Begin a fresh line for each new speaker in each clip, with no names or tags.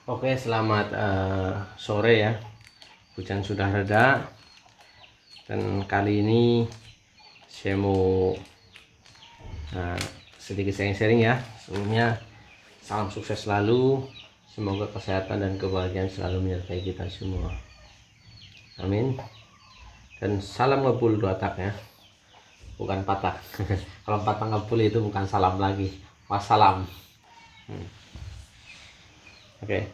Oke, selamat sore ya. Hujan sudah reda dan kali ini saya mau sedikit sharing-sharing ya. Sebelumnya salam sukses selalu, semoga kesehatan dan kebahagiaan selalu menyertai kita semua. Amin. Dan salam ngebul dua tak ya, bukan patah. Kalau patah ngebul itu bukan salam lagi, wassalam. Oke,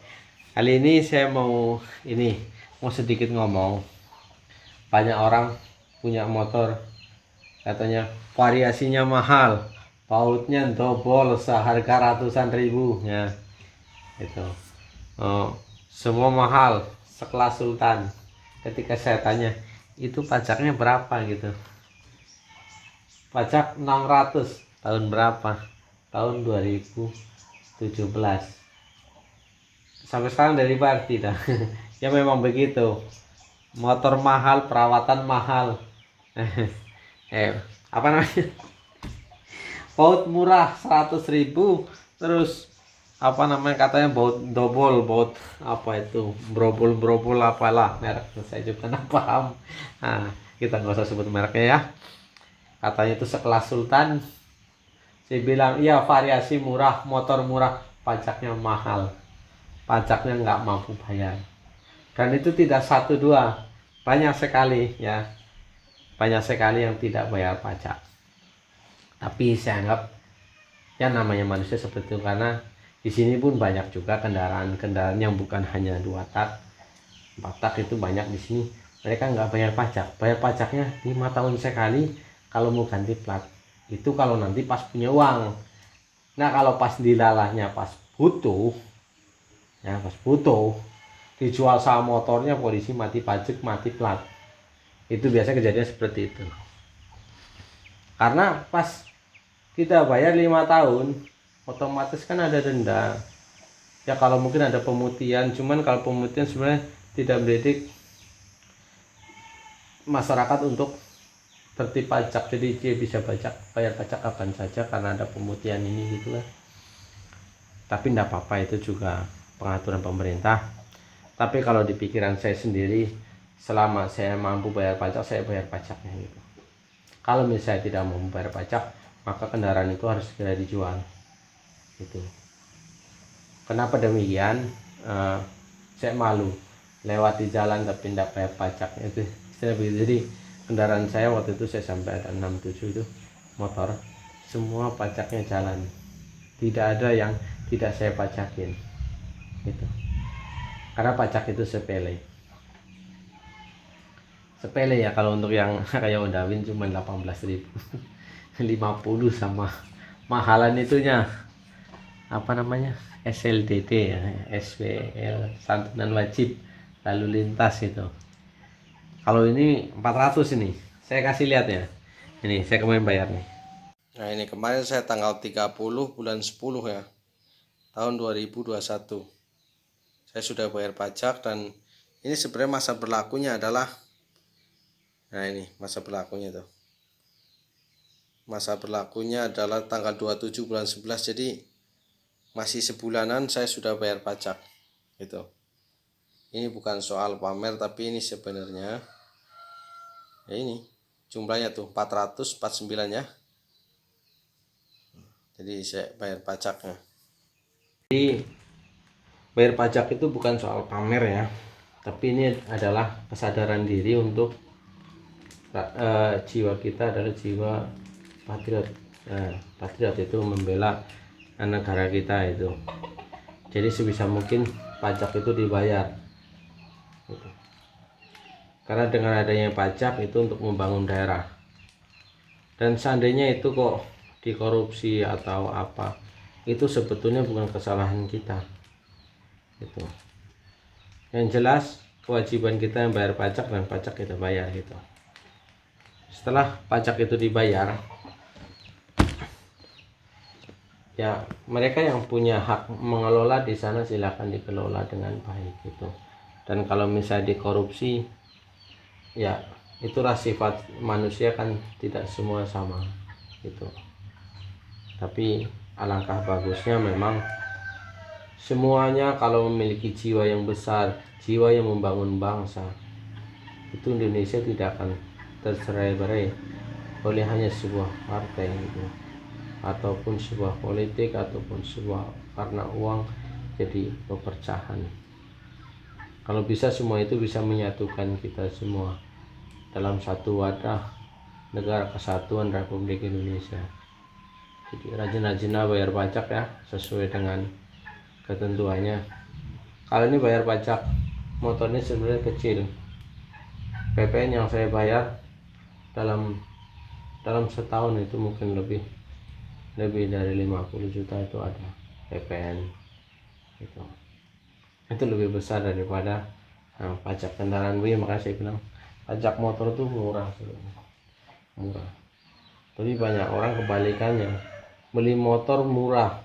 kali ini saya mau sedikit ngomong. Banyak orang punya motor, katanya variasinya mahal, bautnya double seharga ratusan ribu ya. Itu semua mahal, sekelas sultan. Ketika saya tanya, itu pajaknya berapa gitu? Pajak 600. Tahun berapa? Tahun 2017. Sampai sekarang dari bayar tidak. Ya memang begitu, motor mahal, perawatan mahal. Apa namanya, baut murah 100.000, terus apa namanya, katanya baut double, baut apa itu, brobol apalah merek, saya juga nggak paham. Nah, kita nggak usah sebut mereknya ya. Katanya itu sekelas sultan. Saya bilang iya, variasi murah, motor murah, pajaknya mahal, pajaknya nggak mampu bayar. Dan itu tidak satu dua, banyak sekali ya, banyak sekali yang tidak bayar pajak. Tapi saya anggap ya namanya manusia seperti itu, karena di sini pun banyak juga kendaraan-kendaraan yang bukan hanya 2 tak, 4 tak, itu banyak di sini. Mereka nggak bayar pajak, bayar pajaknya 5 tahun sekali kalau mau ganti plat. Itu kalau nanti pas punya uang. Nah, kalau pas dilalahnya, pas butuh ya, pas butuh dijual sama motornya, polisi mati pajak, mati plat. Itu biasa kejadian seperti itu. Karena pas kita bayar 5 tahun, otomatis kan ada denda. Ya kalau mungkin ada pemutihan, cuman kalau pemutihan sebenarnya tidak mendidik masyarakat untuk tertib pajak. Jadi dia bisa bayar pajak kapan saja karena ada pemutihan ini gitu lah. Tapi tidak apa-apa, itu juga pengaturan pemerintah. Tapi kalau di pikiran saya sendiri, selama saya mampu bayar pajak, saya bayar pajaknya gitu. Kalau misalnya tidak mau bayar pajak, maka kendaraan itu harus segera dijual gitu. Kenapa demikian? Saya malu lewat di jalan tapi tidak bayar pajak itu. Jadi kendaraan saya waktu itu saya sampai ada 6-7 itu motor, semua pajaknya jalan, tidak ada yang tidak saya pajakin gitu. Karena pajak itu sepele ya, kalau untuk yang kayak Honda Win cuma 18.000. 50 sama mahalan itunya apa namanya, SLDT ya, SWL, santunan wajib lalu lintas itu. Kalau ini 400, ini saya kasih lihat ya, ini saya kemarin bayar nih. Nah, ini kemarin saya tanggal 30 bulan 10 ya, tahun 2021 saya sudah bayar pajak. Dan ini sebenarnya masa berlakunya adalah, nah ini masa berlakunya tuh, masa berlakunya adalah tanggal 27 bulan 11. Jadi masih sebulanan saya sudah bayar pajak gitu. Ini bukan soal pamer, tapi ini sebenarnya ya, ini jumlahnya tuh 449 ya. Jadi saya bayar pajaknya. Jadi bayar pajak itu bukan soal pamer ya, tapi ini adalah kesadaran diri untuk jiwa kita adalah jiwa patriot. Patriot itu membela negara kita itu. Jadi sebisa mungkin pajak itu dibayar gitu. Karena dengan adanya pajak itu untuk membangun daerah. Dan seandainya itu kok dikorupsi atau apa, itu sebetulnya bukan kesalahan kita gitu. Yang jelas kewajiban kita yang bayar pajak, dan pajak kita bayar gitu. Setelah pajak itu dibayar, ya mereka yang punya hak mengelola di sana silakan dikelola dengan baik gitu. Dan kalau misalnya dikorupsi, ya itulah sifat manusia, kan tidak semua sama gitu. Tapi alangkah bagusnya memang Semuanya kalau memiliki jiwa yang besar, jiwa yang membangun bangsa, itu Indonesia tidak akan tercerai-berai oleh hanya sebuah partai gitu, ataupun sebuah politik, ataupun sebuah karena uang jadi pepercahan. Kalau bisa semua itu bisa menyatukan kita semua dalam satu wadah negara kesatuan Republik Indonesia. Jadi rajin-rajinlah bayar pajak ya, sesuai dengan ketentuannya. Kalau ini bayar pajak motornya sebenarnya kecil. PPN yang saya bayar dalam setahun itu mungkin lebih dari 50 juta itu ada PPN itu lebih besar daripada pajak kendaraan gue. Makanya saya bilang pajak motor itu murah. Tapi banyak orang kebalikannya, beli motor murah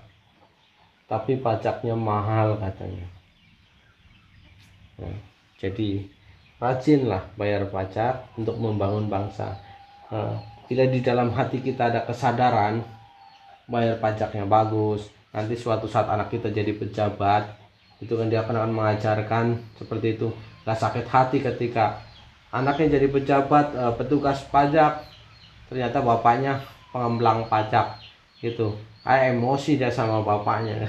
tapi pajaknya mahal katanya. Jadi rajinlah bayar pajak untuk membangun bangsa. Bila di dalam hati kita ada kesadaran bayar pajaknya bagus, nanti suatu saat anak kita jadi pejabat, itu kan dia akan mengajarkan seperti itu. Gak sakit hati ketika anaknya jadi pejabat, petugas pajak, ternyata bapaknya pengemblang pajak gitu. Emosi dia sama bapaknya.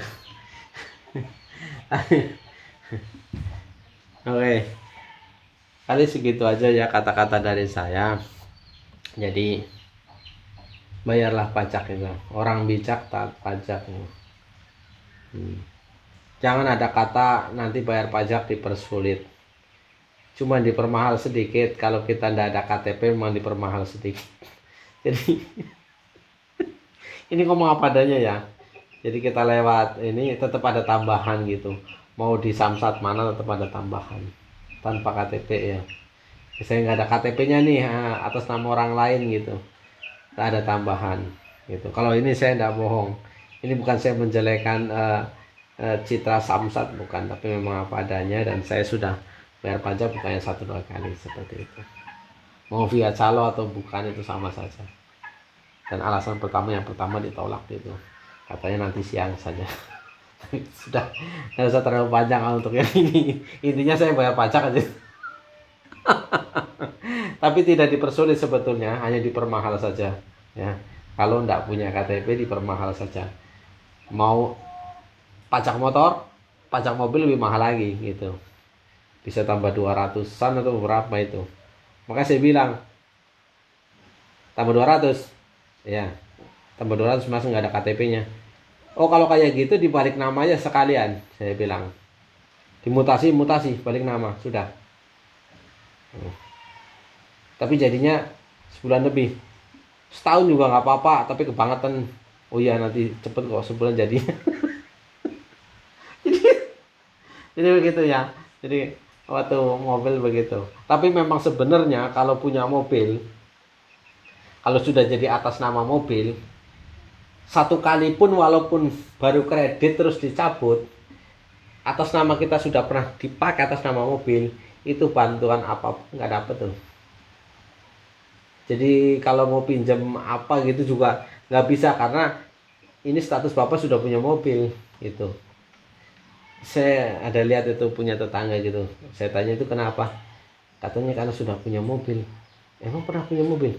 Oke, kali segitu aja ya kata-kata dari saya. Jadi bayarlah pajak itu. Orang bijak taat pajak. Jangan ada kata nanti bayar pajak dipersulit, cuma dipermahal sedikit. Kalau kita tidak ada KTP memang dipermahal sedikit. Jadi ini ngomong apa adanya ya. Jadi kita lewat ini tetap ada tambahan gitu. Mau di Samsat mana tetap ada tambahan tanpa KTP ya. Saya nggak ada KTP-nya nih atas nama orang lain gitu, nggak ada tambahan gitu. Kalau ini saya nggak bohong. Ini bukan saya menjelekan citra Samsat, bukan, tapi memang apa adanya. Dan saya sudah bayar pajak bukannya 1-2 kali seperti itu. Mau via calo atau bukan itu sama saja. Dan alasan yang pertama ditolak itu, katanya nanti siang saja. Sudah, nggak usah terlalu panjang untuk yang ini. Intinya saya bayar pajak aja. Tapi tidak dipersulit sebetulnya, hanya dipermahal saja ya. Kalau nggak punya KTP dipermahal saja. Mau pajak motor, pajak mobil lebih mahal lagi gitu, bisa tambah 200-an atau berapa itu. Makanya saya bilang tambah 200 ya, tambah 200 masuk nggak ada KTP-nya. Oh kalau kayak gitu dibalik namanya sekalian, saya bilang dimutasi balik nama sudah. Tapi jadinya sebulan lebih, setahun juga nggak apa-apa, tapi kebangetan. Oh iya nanti cepet kok sebulan jadi. Jadi begitu ya. Jadi waktu mobil begitu. Tapi memang sebenarnya kalau punya mobil, kalau sudah jadi atas nama mobil, satu kali pun walaupun baru kredit terus dicabut, atas nama kita sudah pernah dipakai atas nama mobil, itu bantuan apapun nggak dapet tuh. Jadi kalau mau pinjam apa gitu juga nggak bisa, karena ini status bapak sudah punya mobil gitu. Saya ada lihat itu punya tetangga gitu, saya tanya itu kenapa, katanya karena sudah punya mobil. Emang pernah punya mobil?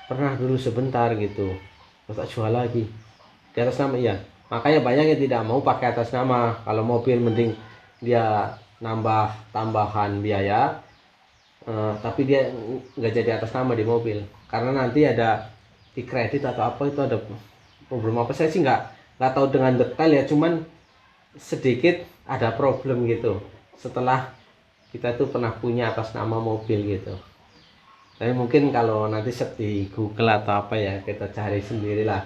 Pernah dulu sebentar gitu, terus tak jual lagi di atas nama. Iya, makanya banyak yang tidak mau pakai atas nama. Kalau mobil mending dia nambah tambahan biaya, tapi dia nggak jadi atas nama di mobil, karena nanti ada di kredit atau apa itu ada problem apa. Saya sih nggak tahu dengan detail ya, cuman sedikit ada problem gitu setelah kita tuh pernah punya atas nama mobil gitu. Tapi mungkin kalau nanti di Google atau apa ya, kita cari sendirilah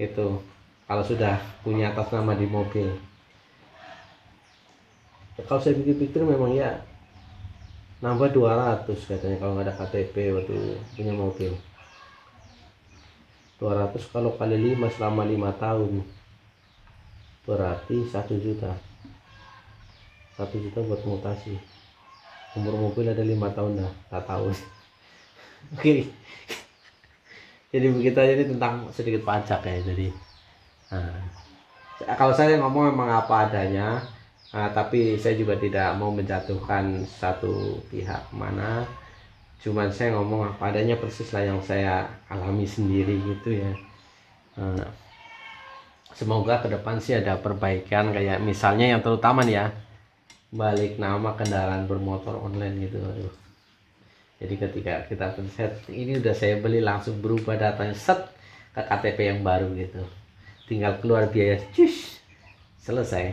itu kalau sudah punya atas nama di mobil. Ya, kalau saya pikir-pikir memang ya nambah 200 katanya kalau nggak ada KTP waktu punya mobil. 200 kalau kali 5 selama 5 tahun berarti 1 juta. 1 juta buat mutasi. Umur mobil ada 5 tahun dah, tak tahu. Oke. Jadi begitu aja, ini tentang sedikit pajak ya. Jadi Kalau saya ngomong memang apa adanya, tapi saya juga tidak mau menjatuhkan satu pihak mana. Cuman saya ngomong apa adanya persis lah yang saya alami sendiri gitu ya. Nah, semoga ke depan sih ada perbaikan, kayak misalnya yang terutama nih ya, balik nama kendaraan bermotor online gitu. Aduh. Jadi ketika kita pencet ini udah saya beli, langsung berubah datanya set ke KTP yang baru gitu. Tinggal keluar biaya, cus, selesai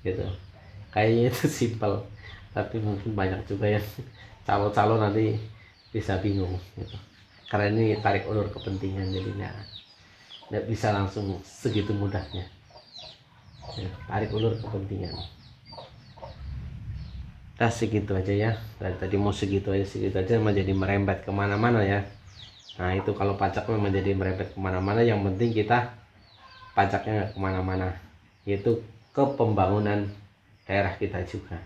gitu. Kayaknya itu simpel, tapi mungkin banyak juga yang calon-calon nanti bisa bingung gitu. Karena ini tarik ulur kepentingan, jadi nggak bisa langsung segitu mudahnya ya, tarik ulur kepentingan. Nah segitu aja ya, dari tadi mau segitu aja menjadi merembet kemana-mana ya. Nah itu kalau pajak memang jadi merembet kemana-mana, yang penting kita pajaknya nggak kemana-mana, yaitu ke pembangunan daerah kita juga,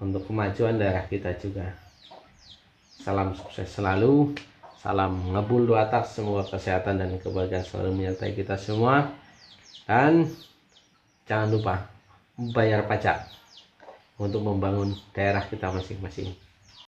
untuk kemajuan daerah kita juga. Salam sukses selalu, salam ngebul dua tak, semoga kesehatan dan kebahagiaan selalu menyertai kita semua, dan jangan lupa bayar pajak untuk membangun daerah kita masing-masing.